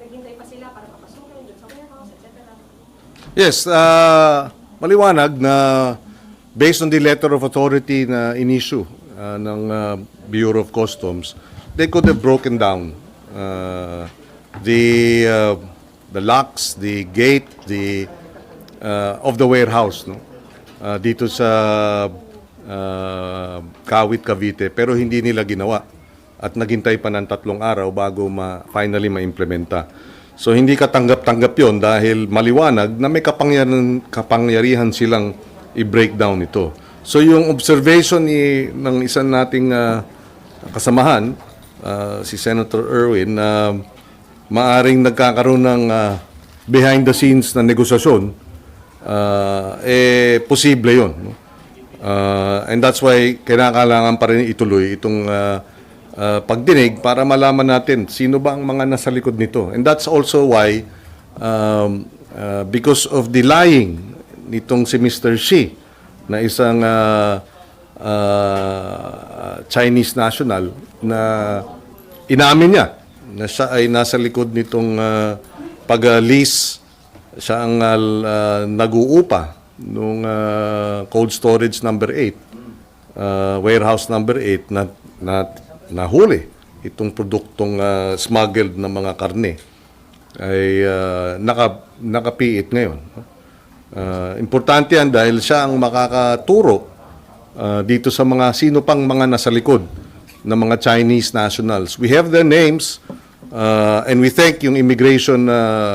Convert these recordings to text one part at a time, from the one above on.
naghintay pa sila para papasukin doon sa warehouse, etc. Yes, maliwanag na based on the letter of authority na in-issue ng Bureau of Customs, they could have broken down the locks, the gate, of the warehouse, no? Dito sa Kawit, Cavite, pero hindi nila ginawa at naghintay pa ng 3 araw bago finally ma-implementa. So hindi katanggap-tanggap yon dahil maliwanag na may kapangyarihan silang i-breakdown ito. So yung observation ng isang nating kasamahan, si Senator Erwin, na maaring nagkakaroon ng behind the scenes na negosasyon, posible yun. No? And that's why kailangan pa rin ituloy itong pagdinig para malaman natin sino ba ang mga nasa likod nito. And that's also why, because of the lying nitong si Mr. Xi, na isang Chinese national, na inamin niya na siya ay nasa likod nitong pag-lease, siya ang nag-uupa nung cold storage number 8, warehouse number 8 na nahuli itong produktong smuggled na mga karne ay nakapiit ngayon. Importante yan dahil siya ang makakaturo dito sa mga sino pang mga nasa likod ng mga Chinese nationals. We have their names and we thank yung Immigration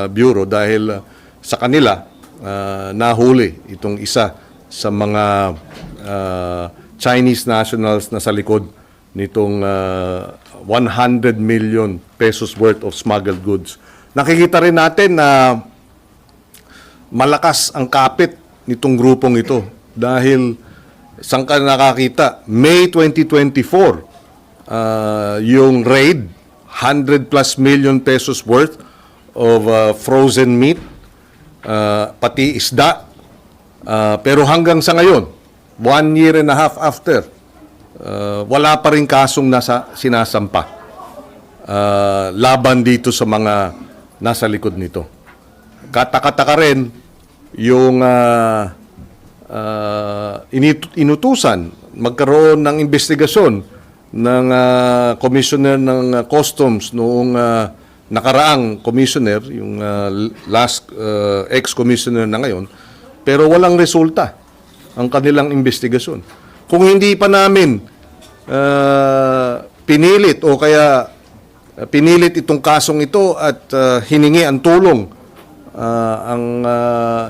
Bureau dahil sa kanila nahuli itong isa sa mga Chinese nationals na sa likod nitong 100 million pesos worth of smuggled goods. Nakikita rin natin na malakas ang kapit nitong grupong ito dahil saan ka nakakita? May 2024, yung raid, 100 plus million pesos worth of frozen meat, pati isda. Pero hanggang sa ngayon, 1 year and a half after, wala pa rin kasong sinasampa laban dito sa mga nasa likod nito. Katakataka rin yung inutusan magkaroon ng investigasyon ng commissioner ng customs noong nakaraang commissioner, yung last ex-commissioner na ngayon, pero walang resulta ang kanilang investigasyon. Kung hindi pa namin pinilit o kaya pinilit itong kasong ito at hiningi ang tulong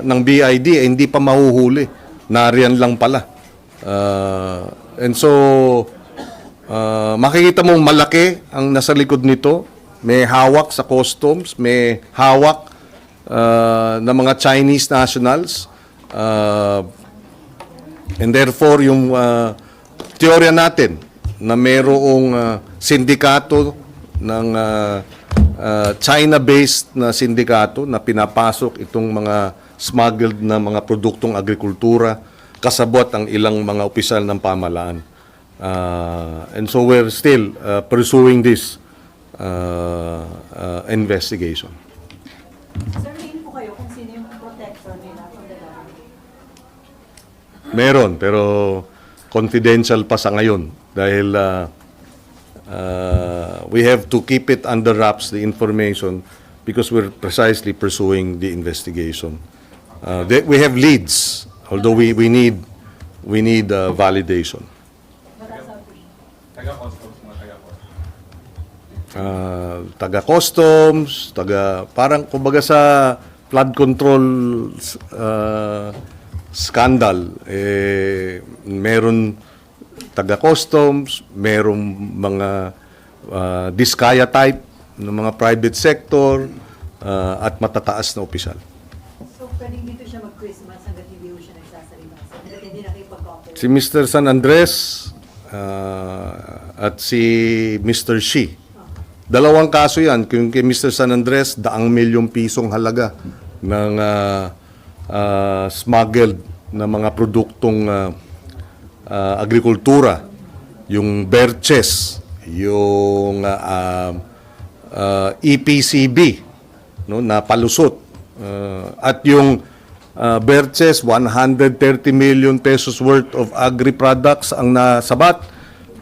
ng BID, hindi pa mahuhuli. Nariyan lang pala. And so, makikita mong malaki ang nasa likod nito. May hawak sa customs, may hawak ng mga Chinese nationals. And therefore, yung teorya natin na mayroong sindikato ng China-based na sindikato na pinapasok itong mga smuggled na mga produktong agrikultura kasabot ang ilang mga opisyal ng pamahalaan. And so we're still pursuing this investigation. Sir, tingin po kayo kung sino yung protector nila from the government? Meron, pero confidential pa sa ngayon dahil we have to keep it under wraps, the information, because we're precisely pursuing the investigation. We have leads, although we need validation. Taga-customs, parang kumbaga sa flood control scandal, meron taga-customs, meron mga diskaya type ng mga private sector at matataas na opisyal. So, pwedeng dito siya mag-Christmas hanggang hindi ho siya nagsasalita. Hanggang hindi nakipag-cooperate. Si Mr. San Andres at si Mr. Xi. Dalawang kaso yan. Kung kay Mr. San Andres, 100 milyong pisong halaga ng smuggled na mga produktong agrikultura, yung Berches, yung EPCB, no, na palusot. At yung Berches, 130 million pesos worth of agri-products ang nasabat.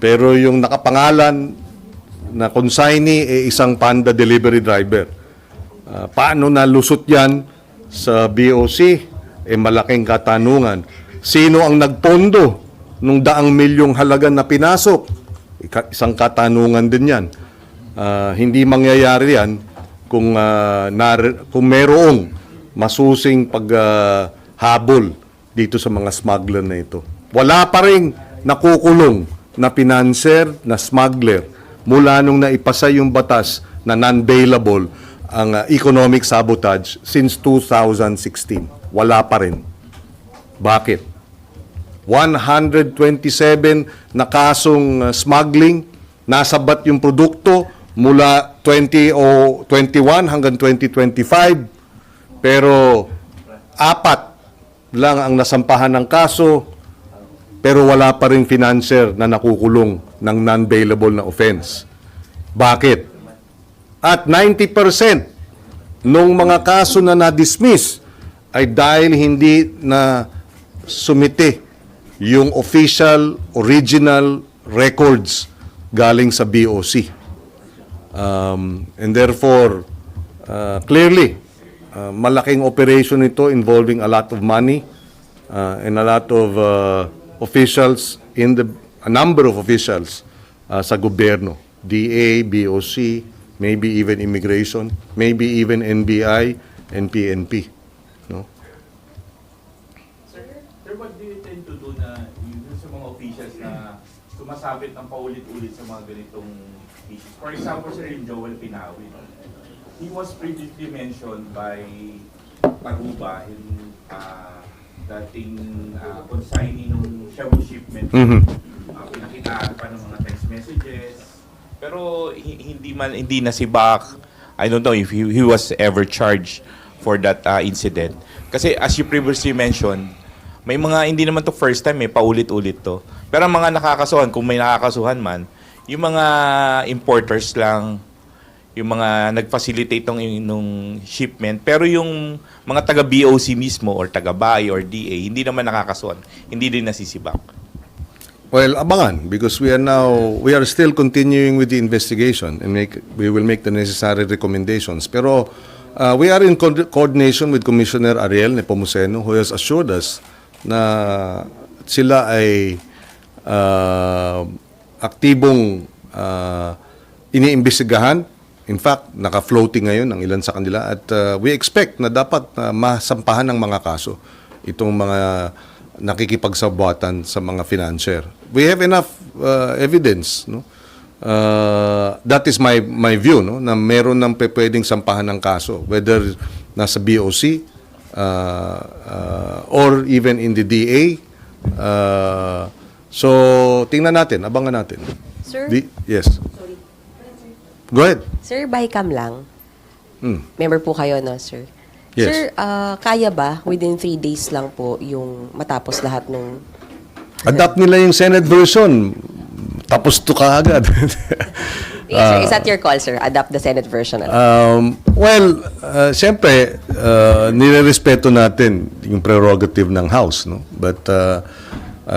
Pero yung nakapangalan na consignee isang Panda delivery driver. Paano nalusot yan sa BOC? Malaking katanungan. Sino ang nagpondo nung 100 milyong halaga na pinasok? Isang katanungan din yan. Hindi mangyayari yan kung merong masusing paghabol dito sa mga smuggler na ito. Wala pa rin nakukulong na financer, na smuggler mula nung naipasa yung batas na non-bailable ang economic sabotage since 2016. Wala pa rin. Bakit? 127 na kasong smuggling, nasabat yung produkto mula 2021 hanggang 2025, pero 4 lang ang nasampahan ng kaso, pero wala pa rin financer na nakukulong ng non-bailable na offense. Bakit? At 90% nung mga kaso na na-dismiss ay dahil hindi na sumite yung official, original records galing sa BOC. And therefore, clearly, malaking operation ito involving a lot of money and a lot of officials a number of officials sa gobyerno, DA, BOC, maybe even immigration, maybe even NBI and PNP, no? Sir, what do you tend to do na yun sa mga officials na sumasabit ng paulit-ulit sa mga ganitong issues? For example, Sir, yung Joel Pinawi, no? He was previously mentioned by Taguba in dating consignee nung Shabu shipment. Pinakitaan pa ng mga text messages. Pero hindi na si Bak. I don't know if he was ever charged for that incident. Kasi as you previously mentioned, may mga hindi naman to first time, may paulit-ulit to. Pero ang mga nakakasuhan, kung may nakakasuhan man, yung mga importers lang, yung mga nag-facilitate nung shipment, pero yung mga taga-BOC mismo or taga-BAI or DA, hindi naman nakakasuhan. Hindi din nasisibak. Well, abangan, because we are still continuing with the investigation and we will make the necessary recommendations. Pero we are in coordination with Commissioner Ariel Nepomuceno, who has assured us na sila ay aktibong iniimbestigahan. In fact, naka-floating ngayon ang ilan sa kanila at we expect na dapat masampahan ng mga kaso itong mga nakikipagsabuatan sa mga financier. We have enough evidence, no? That is my view, no, na meron ng pwedeng sampahan ng kaso, whether nasa BOC or even in the DA. So tingnan natin, abangan natin. Sir? Yes. Go ahead. Sir, bycam lang. Member po kayo, no, sir? Yes. Sir, kaya ba within 3 days lang po yung matapos lahat nung... Adapt nila yung Senate version. Tapos to kaagad. Yes, sir. Is that your call, sir? Adopt the Senate version. Siyempre, nirerespeto natin yung prerogative ng House, no? But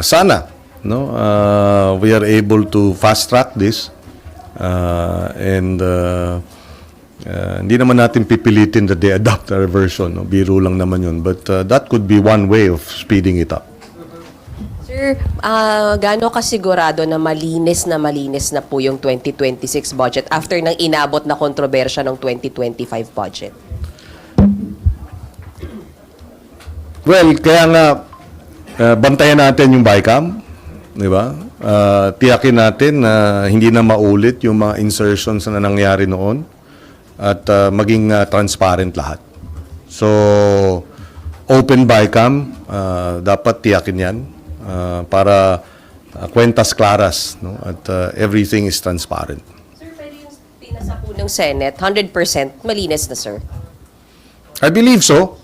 sana, no, we are able to fast track this. And hindi naman natin pipilitin that they adopt our version, no? Biro lang naman yun. But that could be one way of speeding it up. Sir, gaano kasigurado na malinis na po yung 2026 budget after nang inabot na kontrobersya ng 2025 budget? Well, kaya nga, bantayan natin yung BICAM, di ba? Tiyakin natin na hindi na maulit yung mga insertions na nangyari noon at maging transparent lahat. So, open BICAM, dapat tiyakin yan para kwentas claras, no? At everything is transparent. Sir, pwede yung pinasa po ng Senate, 100% malinis na, sir? I believe so.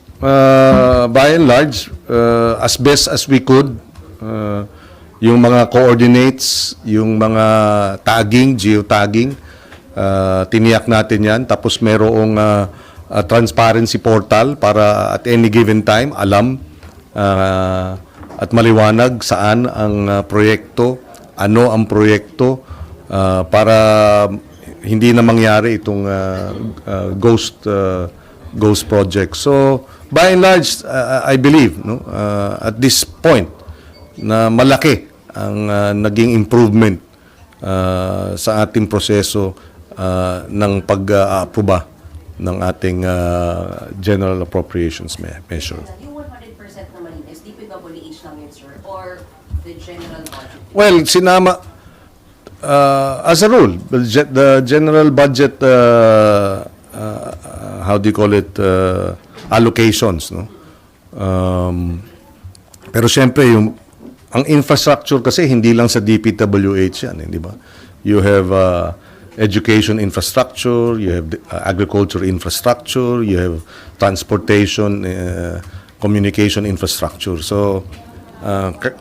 By and large, as best as we could, yung mga coordinates, yung mga tagging, geotagging, tiniyak natin yan. Tapos merong transparency portal para at any given time alam at maliwanag saan ang proyekto, ano ang proyekto, para hindi na mangyari itong ghost project. So by and large, I believe at this point na malaki ang naging improvement sa ating proseso ng pag-aproba ng ating general appropriations measure. Yung 100% na malinis, DPWH lang yun, sir? Or the general budget? Well, sinama as a rule, the general budget, how do you call it, allocations, no? Pero siyempre, ang infrastructure kasi hindi lang sa DPWH yan, di ba? You have education infrastructure, you have agriculture infrastructure, you have transportation, communication infrastructure. So,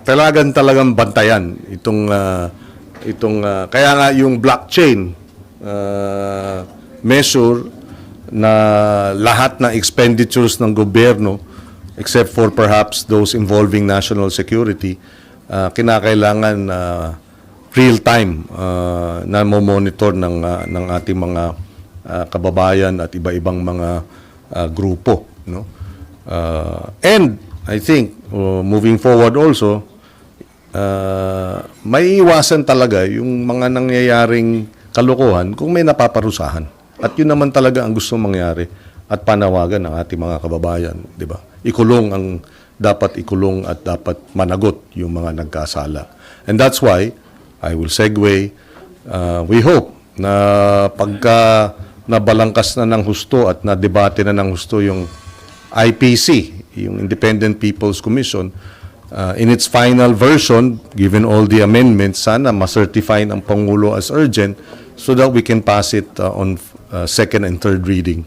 kailangan talagang bantayan itong kaya nga yung blockchain measure na lahat ng expenditures ng gobyerno except for perhaps those involving national security, kinakailangan real time na monitor ng ating mga kababayan at iba-ibang mga grupo, no? And I think moving forward also, may iwasan talaga yung mga nangyayaring kalokohan kung may napaparusahan. At yun naman talaga ang gusto mangyari at panawagan ng ating mga kababayan, di ba? Dapat ikulong at dapat managot yung mga nagkasala. And that's why I will segue. We hope na pagka nabalangkas na ng husto at nadebate na ng husto yung IPC, yung Independent People's Commission, in its final version, given all the amendments, sana ma-certify ng Pangulo as urgent so that we can pass it on second and third reading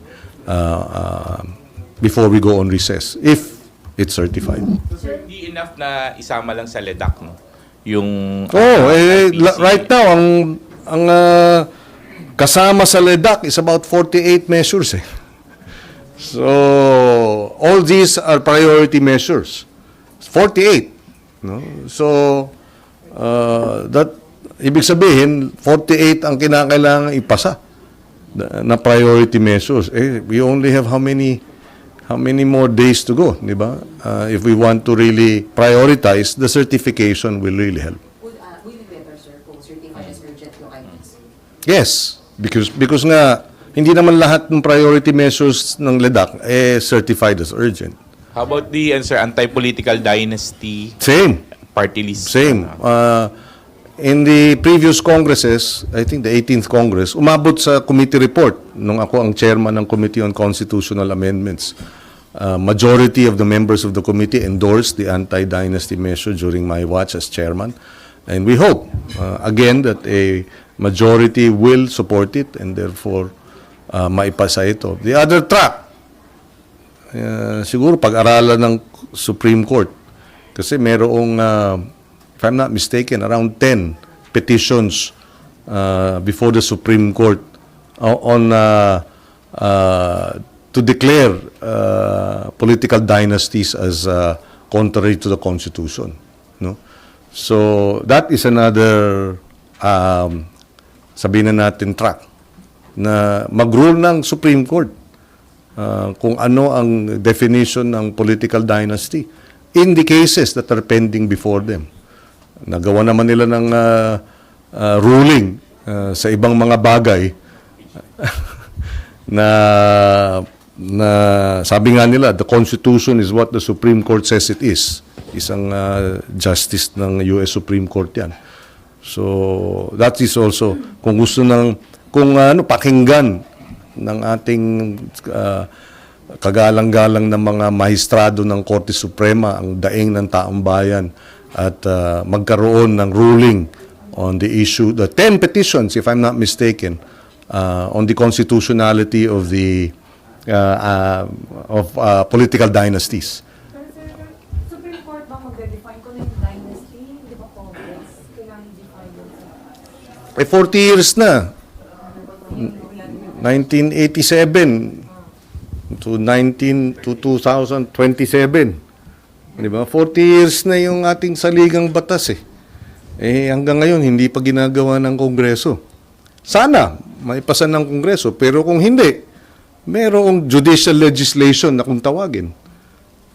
before we go on recess, if it's certified. Sir, di enough na isama lang sa LEDAC, no? Yung IPC. Right now ang kasama sa LEDAC is about 48 measures eh. So all these are priority measures. 48, no? So that ibig sabihin 48 ang kinakailangan ipasa na priority measures. We only have how many more days to go, di ba? If we want to really prioritize, the certification will really help. Will it be better, sir, kung certified as urgent yung IPC? Yes, because nga hindi naman lahat ng priority measures ng LEDAC certified as urgent. How about the anti-political dynasty Same. party list? Same. In the previous Congresses, I think the 18th Congress, umabot sa committee report nung ako ang chairman ng Committee on Constitutional Amendments. Majority of the members of the committee endorsed the anti-dynasty measure during my watch as chairman. And we hope, again, that a majority will support it and therefore maipasa ito. The other track, siguro pag-aralan ng Supreme Court. Kasi merong if I'm not mistaken, around 10 petitions before the Supreme Court on to declare political dynasties as contrary to the Constitution. No? So that is another sabihin na natin track na mag-rule ng Supreme Court kung ano ang definition ng political dynasty in the cases that are pending before them. Nagawa naman nila ng ruling sa ibang mga bagay na sabi nga nila, the Constitution is what the Supreme Court says it is. Isang justice ng US Supreme Court yan. So, that is also, kung gusto pakinggan ng ating kagalang-galang ng mga mahistrado ng Korte Suprema, ang daing ng taong bayan, at magkaroon ng ruling on the issue, the 10 petitions, if I'm not mistaken, on the constitutionality of the political dynasties. Pero sir, Supreme Court ba mag-define kung ano yung dynasty? Hindi ba Congress? Kailangan i-define yun? 40 years na. 1987. to 2027. Di ba? 40 years na yung ating saligang batas eh. Hanggang ngayon, hindi pa ginagawa ng Kongreso. Sana, maipasa ng Kongreso. Pero kung hindi, merong judicial legislation na kung tawagin.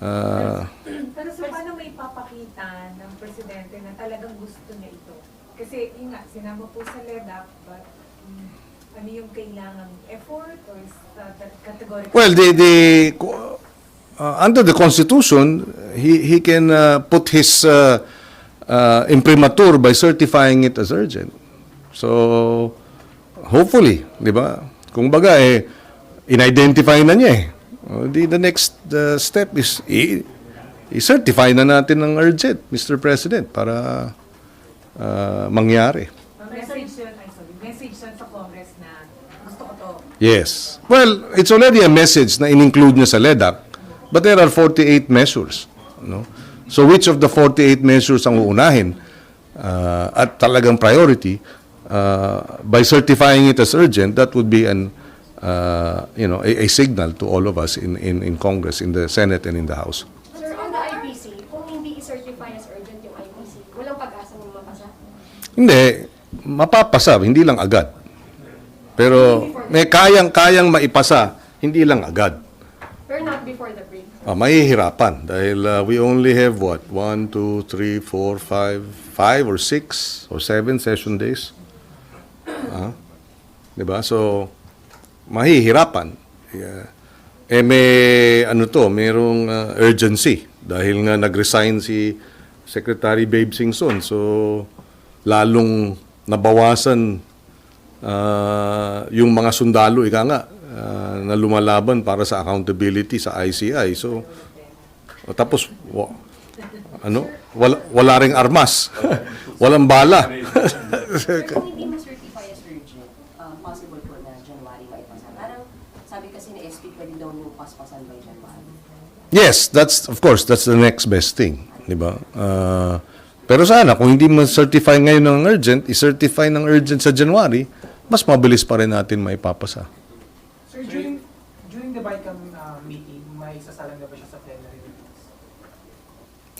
Pero so paano may papakita ng presidente na talagang gusto niya ito? Kasi yun nga, sinama po sa LEDAC, but ano yung kailangang effort or sa categorical? Well, under the Constitution, he can put his imprimatur by certifying it as urgent. So, hopefully, di ba? Kung baga, in-identify na niya eh. The next step is i-certify na natin ng urgent, Mr. President, para mangyari. Message yun sa Congress na gusto ko to. Yes. Well, it's already a message na in-include niya sa LEDAC, but there are 48 measures. No? So which of the 48 measures ang uunahin at talagang priority, by certifying it as urgent, that would be a signal to all of us in Congress, in the Senate and in the House. Sir, on the IPC, kung hindi i-certify as urgent yung IPC, walang pag-asa mong mapasa? Hindi, mapapasa, hindi lang agad. Pero may kayang maipasa, hindi lang agad. Pero not before the break. Mahihirapan dahil we only have what? 1, 2, 3, 4, 5 or 6 or 7 session days. Diba? So, mahihirapan. Merong urgency dahil nga nag-resign si Secretary Babe Singson. So, lalong nabawasan yung mga sundalo, na lumalaban para sa accountability sa ICI. So, tapos, wala ring armas. Walang bala. Sir, kung hindi ma-certify as urgent, possible po na January maipasa. Parang sabi kasi ni SP, pwede daw yung paspasan by January. Yes, that's the next best thing, di ba? Pero sana kung hindi ma-certify ngayon ng urgent, i-certify ng urgent sa January, mas mabilis pa rin natin maipapasa. Sir, during the BICAM meeting, may sasalang na ba siya sa plenary meetings?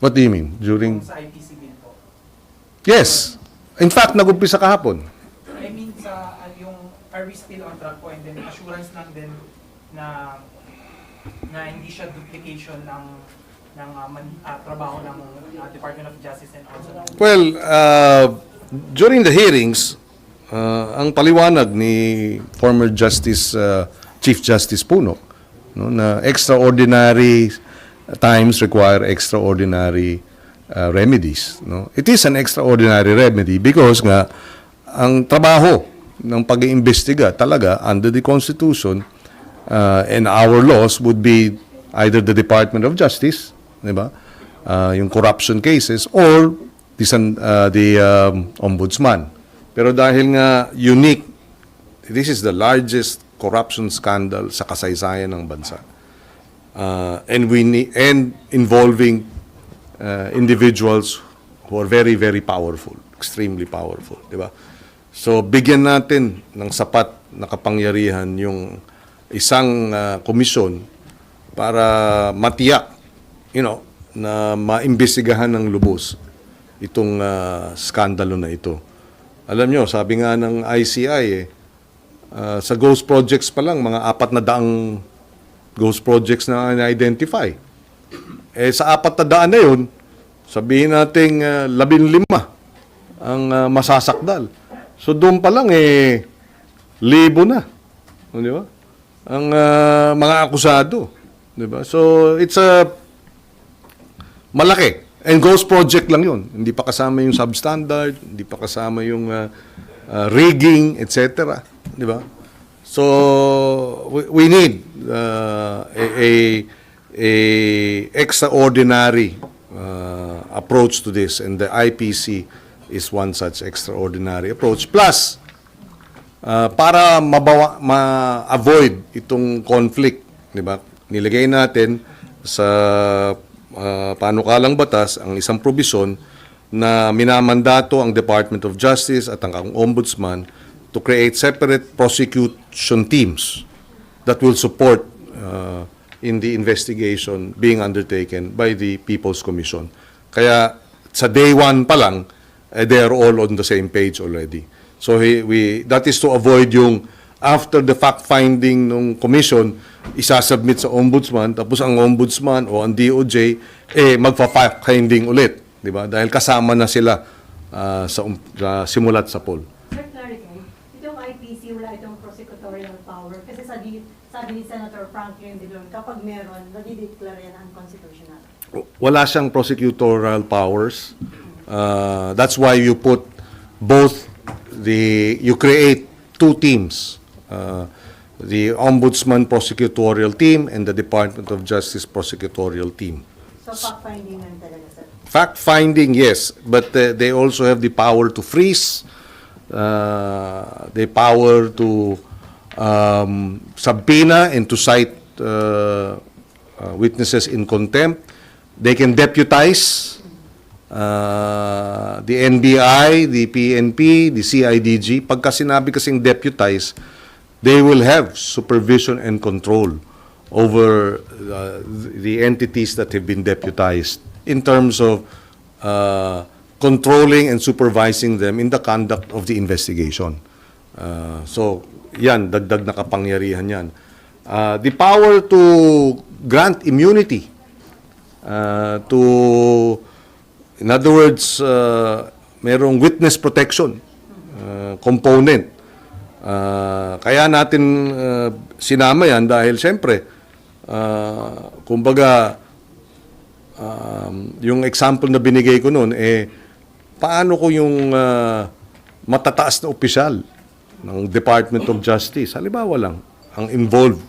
What do you mean? During? Kung sa IPC bill po. Yes. In fact, nag-umpisa kahapon. I mean, are we still on track po? And then assurance lang din na hindi siya duplication ng trabaho ng Department of Justice and also ng... Well, during the hearings, ang paliwanag ni former Chief Justice Puno, na extraordinary times require extraordinary remedies. It is an extraordinary remedy because nga ang trabaho ng pag-iimbestiga talaga under the Constitution and our laws would be either the Department of Justice, di ba? Yung corruption cases or the Ombudsman. Pero dahil nga unique, this is the largest corruption scandal sa kasaysayan ng bansa. And involving individuals who are very, very powerful, extremely powerful, di ba? So, bigyan natin ng sapat na kapangyarihan yung isang komisyon para matiyak, na maimbestigahan ng lubos itong skandalo na ito. Alam nyo, sabi nga ng ICI, sa ghost projects pa lang, mga 400 ghost projects na na-identify. Sa 400 na yun, sabihin natin 15 ang masasakdal. So doon pa lang, 1,000 na. Di ba? Ang mga akusado. Di ba? So it's malaki. And ghost project lang yun. Hindi pa kasama yung substandard, hindi pa kasama yung rigging, etc. Di ba? So, we need a extraordinary approach to this, and the IPC is one such extraordinary approach. Plus, para ma-avoid itong conflict, di ba? Nilagay natin sa panukalang batas ang isang probisyon na minamandato ang Department of Justice at ang Ombudsman to create separate prosecution teams that will support in the investigation being undertaken by the People's Commission. Kaya sa day one pa lang, they are all on the same page already. So that is to avoid yung after the fact-finding ng commission, isasubmit sa ombudsman, tapos ang ombudsman o ang DOJ, magpa-fact-finding ulit. Di ba? Dahil kasama na sila sa simulat sa poll. Sir, clarify, itong IPC, wala itong prosecutorial power. Kasi sabi ni Senator Franklin Dillon, kapag meron, nadideclare yan unconstitutional. Wala siyang prosecutorial powers. That's why you put you create two teams. The Ombudsman Prosecutorial Team and the Department of Justice Prosecutorial Team. So, fact-finding lang talaga, sir. Fact-finding, yes, but they also have the power to freeze, the power to subpoena and to cite witnesses in contempt. They can deputize the NBI, the PNP, the CIDG. Pagka sinabi kasing deputize, they will have supervision and control over the entities that have been deputized in terms of controlling and supervising them in the conduct of the investigation. So, yan, dagdag na kapangyarihan yan. The power to grant immunity in other words, merong witness protection component. Kaya natin sinama yan dahil siyempre, kumbaga, yung example na binigay ko noon, paano ko yung matataas na opisyal ng Department of Justice, halimbawa lang, ang involved,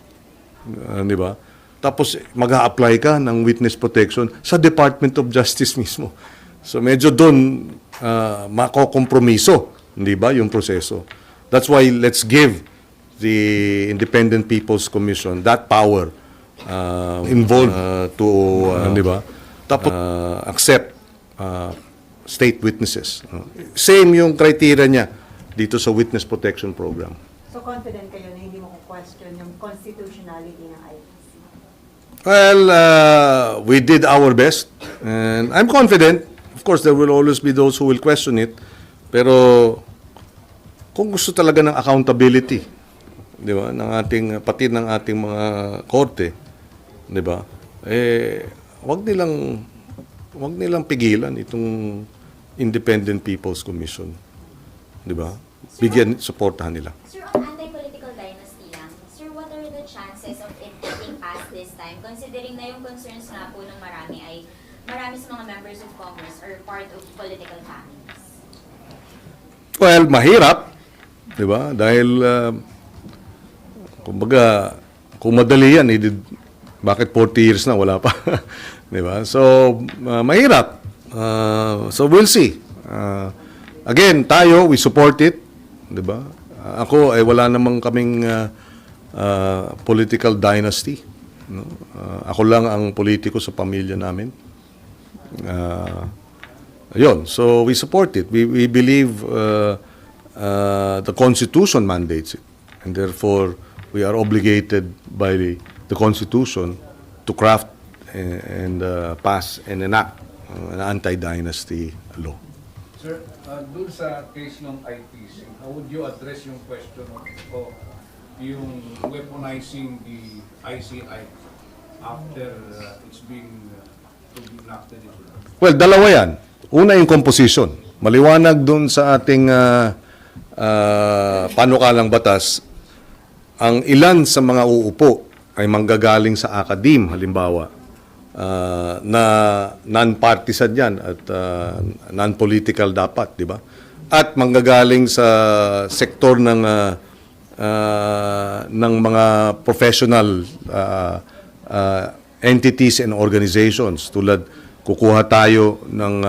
di ba? Tapos mag-a-apply ka ng witness protection sa Department of Justice mismo. So medyo doon makokompromiso, di ba, yung proseso. That's why let's give the Independent People's Commission that power involved di ba? Tapos accept state witnesses. Same yung criteria niya dito sa Witness Protection Program. So, confident kayo na hindi mo question yung constitutionality ng IPC? Well, we did our best, and I'm confident. Of course, there will always be those who will question it. Pero kung gusto talaga ng accountability, di ba, pati ng ating mga korte, di ba? Wag nilang pigilan itong Independent People's Commission, di ba? Bigyan, suportahan nila. Sir, on anti-political dynasty lang, sir, what are the chances of it getting passed this time, considering na yung concerns nga po ng marami ay marami sa mga members of Congress are part of political families? Well, mahirap, di ba? Dahil, kumbaga, kung madali yan, bakit 40 years na, wala pa. Di ba? So, mahirap. So, we'll see. Again, tayo, we support it. Di ba? Ako, wala namang kaming political dynasty. No? Ako lang ang politiko sa pamilya namin. Yun. So, we support it. We believe the Constitution mandates it. And therefore, we are obligated by the Constitution to craft and pass and enact an anti-dynasty law. Sir, dun sa case ng IPC, how would you address yung question of yung weaponizing the ICI after it's been enacted into law? Well, dalawa yan. Una yung composition. Maliwanag dun sa ating panukalang batas, ang ilan sa mga uupo ay manggagaling sa akadim, halimbawa, na non-partisan yan at non-political dapat, di ba? At manggagaling sa sektor ng mga professional entities and organizations. Tulad, kukuha tayo ng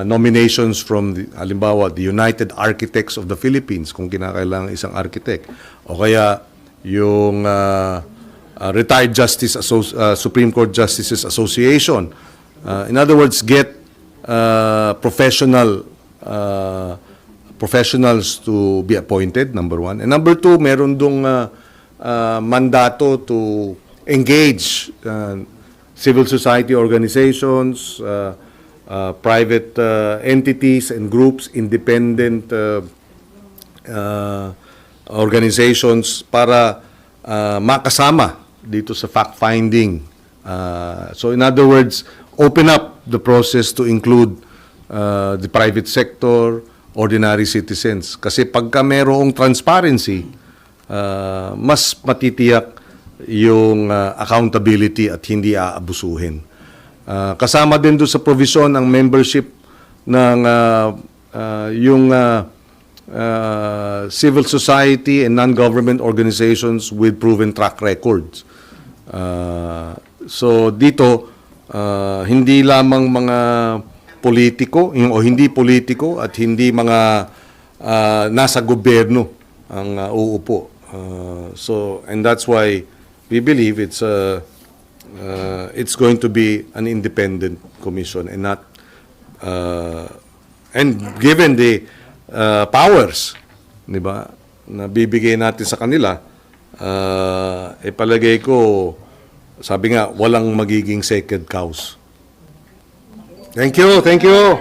nominations from, halimbawa, the United Architects of the Philippines, kung kinakailangan isang architect. O kaya, yung Retired Supreme Court Justices Association. In other words, get professionals to be appointed, number one. And number two, meron dong mandato to engage civil society organizations, private entities and groups, independent organizations para makasama dito sa fact-finding. So in other words, open up the process to include the private sector, ordinary citizens. Kasi pagka merong transparency, mas matitiyak yung accountability at hindi aabusuhin. Kasama din doon sa provision ang membership ng yung civil society and non-government organizations with proven track records. So dito, hindi lamang mga politiko o hindi politiko at hindi mga nasa gobyerno ang uupo. So and that's why we believe it's going to be an independent commission and not and given the powers, di ba, na bibigay natin sa kanila, palagay ko, sabi nga, walang magiging sacred cows. Thank you, thank you.